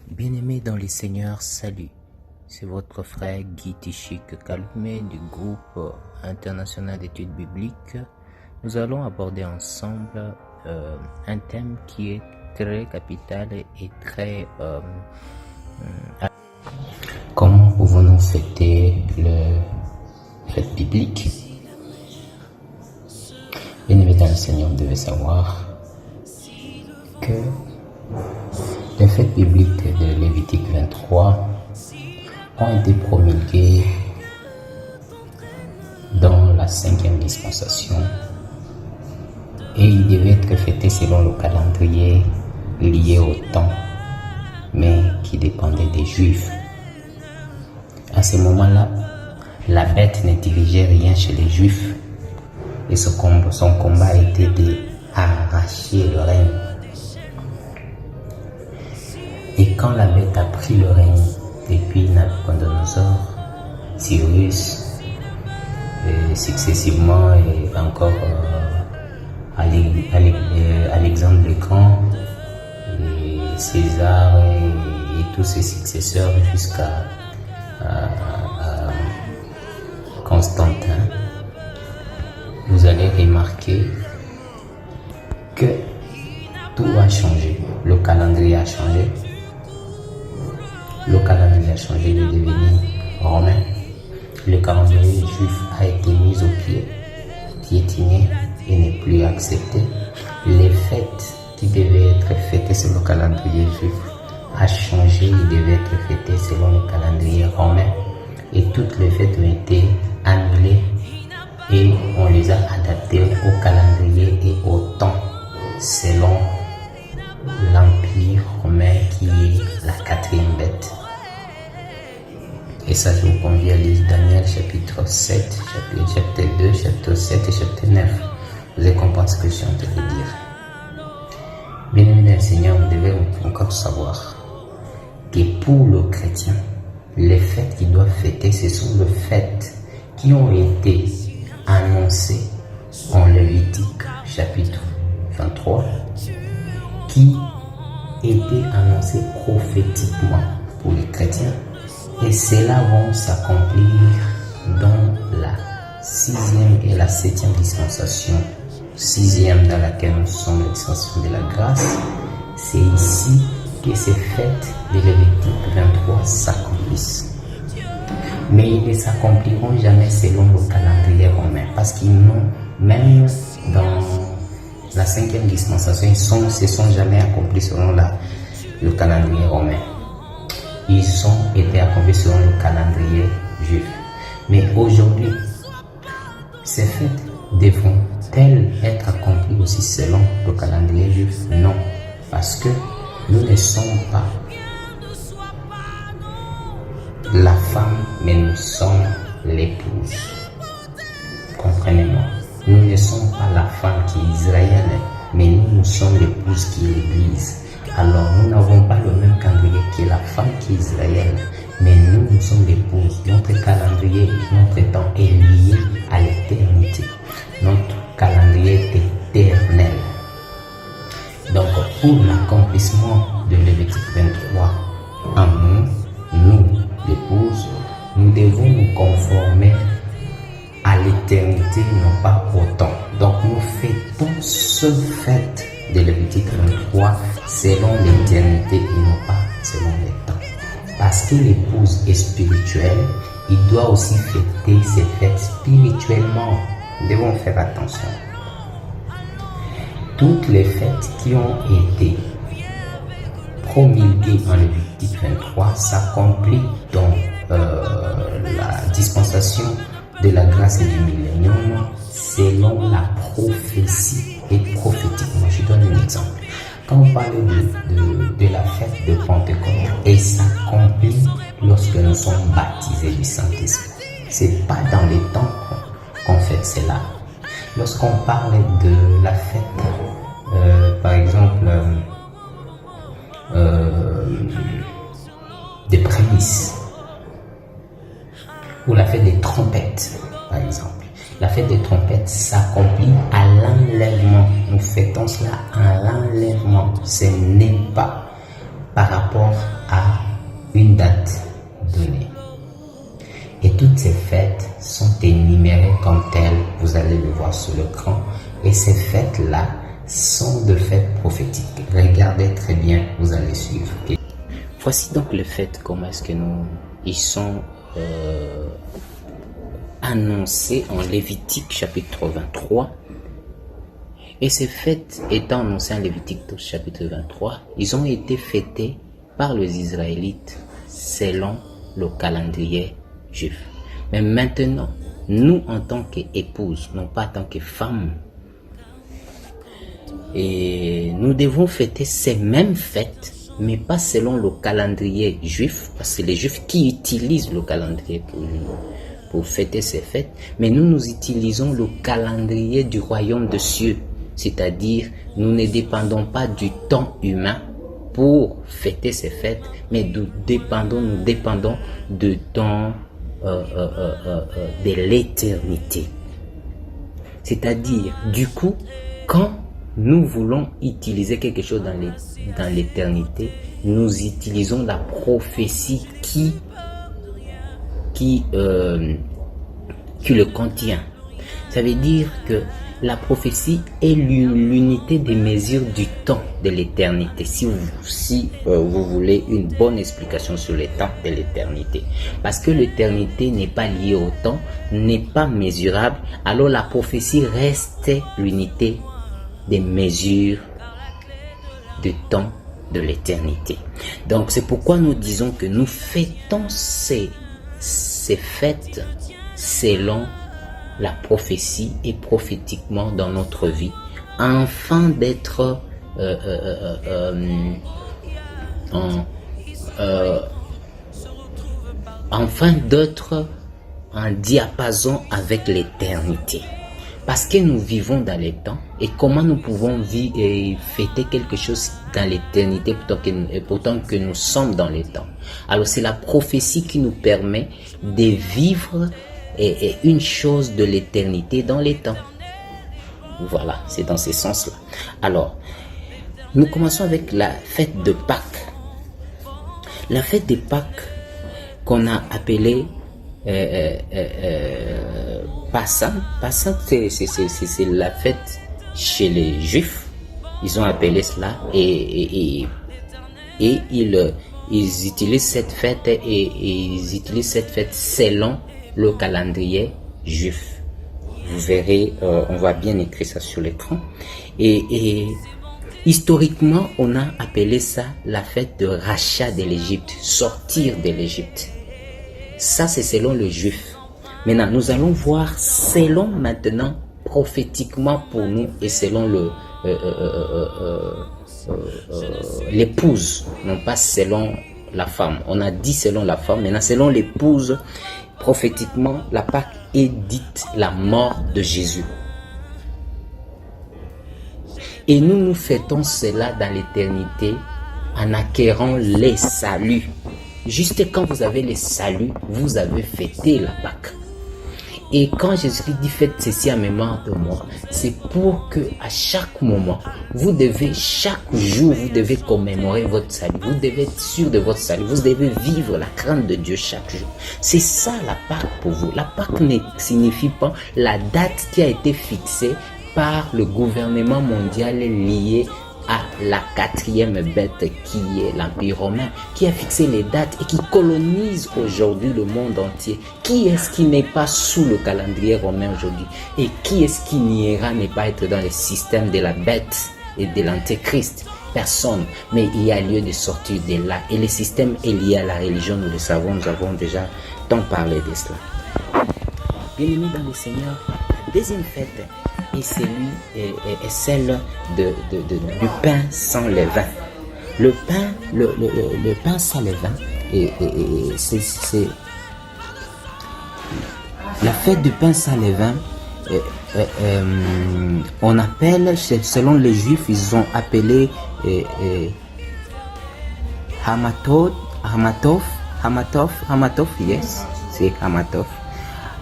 Bien-aimés dans les seigneurs, salut. C'est votre frère Guy Tichik Kalume du groupe international d'études bibliques. Nous allons aborder ensemble un thème qui est très capital et très... Comment pouvons-nous fêter le fête biblique? Bien-aimés dans le Seigneur, vous devez savoir que les fêtes bibliques de Lévitique 23 ont été promulguées dans la 5e dispensation et ils devaient être fêtés selon le calendrier lié au temps, mais qui dépendait des Juifs. À ce moment-là, la bête ne dirigeait rien chez les Juifs et son combat était d'arracher le règne. Et quand la bête a pris le règne depuis Nabucodonosor, Cyrus, et successivement et encore Alexandre le Grand, et César et tous ses successeurs jusqu'à Constantin, vous allez remarquer que tout a changé. Le calendrier a changé. Le calendrier a changé, il est devenu romain. Le calendrier juif a été mis au pied, piétiné et n'est plus accepté. Les fêtes qui devaient être fêtées selon le calendrier juif a changé, il devait être fêté selon le calendrier romain. Et toutes les fêtes ont été annulées et on les a adaptées au calendrier et au temps selon l'Empire romain qui est la 4e bête. Et ça, je vous convie à lire Daniel chapitre 7, chapitre 2, chapitre 7 et chapitre 9. Vous allez comprendre ce que je suis en train de dire. Bien-aimés dans le Seigneur, vous devez encore savoir que pour le chrétien, les fêtes qu'il doit fêter, ce sont les fêtes qui ont été annoncées en Lévitique chapitre 23, qui étaient annoncées prophétiquement pour les chrétiens. Et cela vont s'accomplir dans la 6e et la 7e dispensation. 6e dans laquelle nous sommes, la dispensation de la grâce. C'est ici que ces fêtes de Lévitique 23 s'accomplissent. Mais ils ne s'accompliront jamais selon le calendrier romain. Parce qu'ils n'ont, même dans la 5e dispensation, ils ne se sont jamais accomplis selon le calendrier romain. Ils ont été accomplis selon le calendrier juif. Mais aujourd'hui, ces fêtes devront-elles être accomplies aussi selon le calendrier juif? Non, parce que nous ne sommes pas la femme, mais nous sommes l'épouse. Comprenez-moi. Nous ne sommes pas la femme qui est israélienne, mais nous sommes l'épouse qui est l'Église. Alors nous n'avons pas le même calendrier que la femme qui est israélienne, mais nous sommes l'épouse. Notre calendrier, notre temps est lié à l'éternité. Notre calendrier est éternel. Donc pour l'accomplissement de Lévitique 23 en nous l'épouse, nous devons nous conformer à l'éternité, non pas au temps. Donc nous fêtons ce fête de Lévitique 23 selon l'éternité et non pas selon le temps. Parce que l'épouse est spirituelle, il doit aussi fêter ses fêtes spirituellement. Nous devons faire attention. Toutes les fêtes qui ont été promulguées en Lévitique 23 s'accomplissent dans la dispensation de la grâce et du millénium selon la prophétie et prophétiquement. Je donne un exemple. Quand on parle de la fête de Pentecôte, elle s'accomplit lorsque nous sommes baptisés du Saint-Esprit. C'est pas dans les temps qu'on fait cela. Lorsqu'on parle de la fête, par exemple, des prémices, ou la fête des trompettes, par exemple. La fête des trompettes s'accomplit à l'enlèvement. Nous fêtons cela à l'enlèvement. Ce n'est pas par rapport à une date donnée. Et toutes ces fêtes sont énumérées comme telles. Vous allez le voir sur l'écran. Et ces fêtes-là sont de fêtes prophétiques. Regardez très bien, vous allez suivre. Voici donc les fêtes, comment est-ce que ils sont annoncés en Lévitique chapitre 23. Et ces fêtes étant annoncées en Lévitique chapitre 23, ils ont été fêtés par les Israélites selon le calendrier juif. Mais maintenant, nous en tant qu'épouses, non pas en tant que femmes, et nous devons fêter ces mêmes fêtes, mais pas selon le calendrier juif, parce que c'est les juifs qui utilisent le calendrier pour fêter ces fêtes, mais nous utilisons le calendrier du royaume de cieux, c'est-à-dire nous ne dépendons pas du temps humain pour fêter ces fêtes, mais nous dépendons du temps de l'éternité. C'est-à-dire, du coup, quand nous voulons utiliser quelque chose dans l'éternité, nous utilisons la prophétie qui le contient. Ça veut dire que la prophétie est l'unité des mesures du temps de l'éternité. Si vous voulez une bonne explication sur le temps de l'éternité. Parce que l'éternité n'est pas liée au temps, n'est pas mesurable, alors la prophétie reste l'unité des mesures du temps de l'éternité. Donc c'est pourquoi nous disons que nous fêtons ces fêtes selon la prophétie et prophétiquement dans notre vie, afin d'être en diapason avec l'éternité. Parce que nous vivons dans les temps, et comment nous pouvons vivre et fêter quelque chose dans l'éternité pourtant que nous sommes dans les temps. Alors c'est la prophétie qui nous permet de vivre et une chose de l'éternité dans les temps. Voilà, c'est dans ce sens-là. Alors, nous commençons avec la fête de Pâques. La fête de Pâques qu'on a appelée Passa, c'est la fête chez les Juifs. Ils ont appelé cela et ils utilisent cette fête selon le calendrier juif. Vous verrez, on va bien écrire ça sur l'écran. Et historiquement, on a appelé ça la fête de rachat de l'Égypte, sortir de l'Égypte. Ça, c'est selon le juif. Maintenant, nous allons voir selon maintenant, prophétiquement pour nous et selon l'épouse, non pas selon la femme. On a dit selon la femme, maintenant selon l'épouse, prophétiquement, la Pâque est dite la mort de Jésus. Et nous fêtons cela dans l'éternité en acquérant les saluts. Juste quand vous avez les saluts, vous avez fêté la Pâque. Et quand Jésus dit faites ceci en mémoire de moi, c'est pour que à chaque moment, chaque jour, vous devez commémorer votre salut. Vous devez être sûr de votre salut. Vous devez vivre la crainte de Dieu chaque jour. C'est ça la Pâque pour vous. La Pâque ne signifie pas la date qui a été fixée par le gouvernement mondial lié à la 4e bête qui est l'Empire romain, qui a fixé les dates et qui colonise aujourd'hui le monde entier. Qui est-ce qui n'est pas sous le calendrier romain aujourd'hui? Et qui est-ce qui n'ira ne pas être dans le système de la bête et de l'antéchrist? Personne. Mais il y a lieu de sortir de là. Et le système est lié à la religion, nous le savons, nous avons déjà tant parlé de cela. Bien-aimés dans le Seigneur, la deuxième fête est celle du pain sans levain. Le pain sans levain, c'est la fête du pain sans levain on appelle, selon les Juifs, ils ont appelé Hamathov, yes, c'est Hamathov.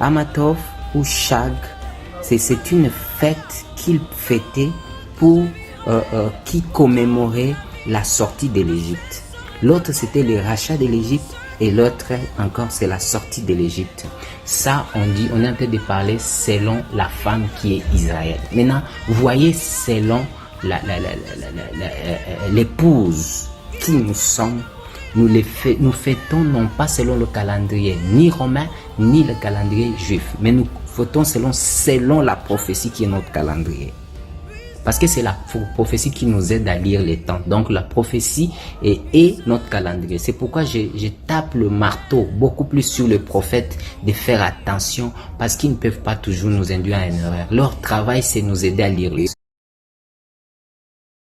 Hamathov ou Chag, c'est une fête qu'ils fêtaient pour qui commémorait la sortie de l'Égypte. L'autre c'était le rachat de l'Égypte et l'autre encore c'est la sortie de l'Égypte. Ça on est en train de parler selon la femme qui est Israël. Maintenant vous voyez selon l'épouse qui nous sommes, nous fêtons non pas selon le calendrier ni romain ni le calendrier juif, mais nous fêtons selon la prophétie qui est notre calendrier. Parce que c'est la prophétie qui nous aide à lire les temps. Donc la prophétie est notre calendrier. C'est pourquoi je tape le marteau beaucoup plus sur les prophètes de faire attention, parce qu'ils ne peuvent pas toujours nous induire à une erreur. Leur travail, c'est nous aider à lire les temps.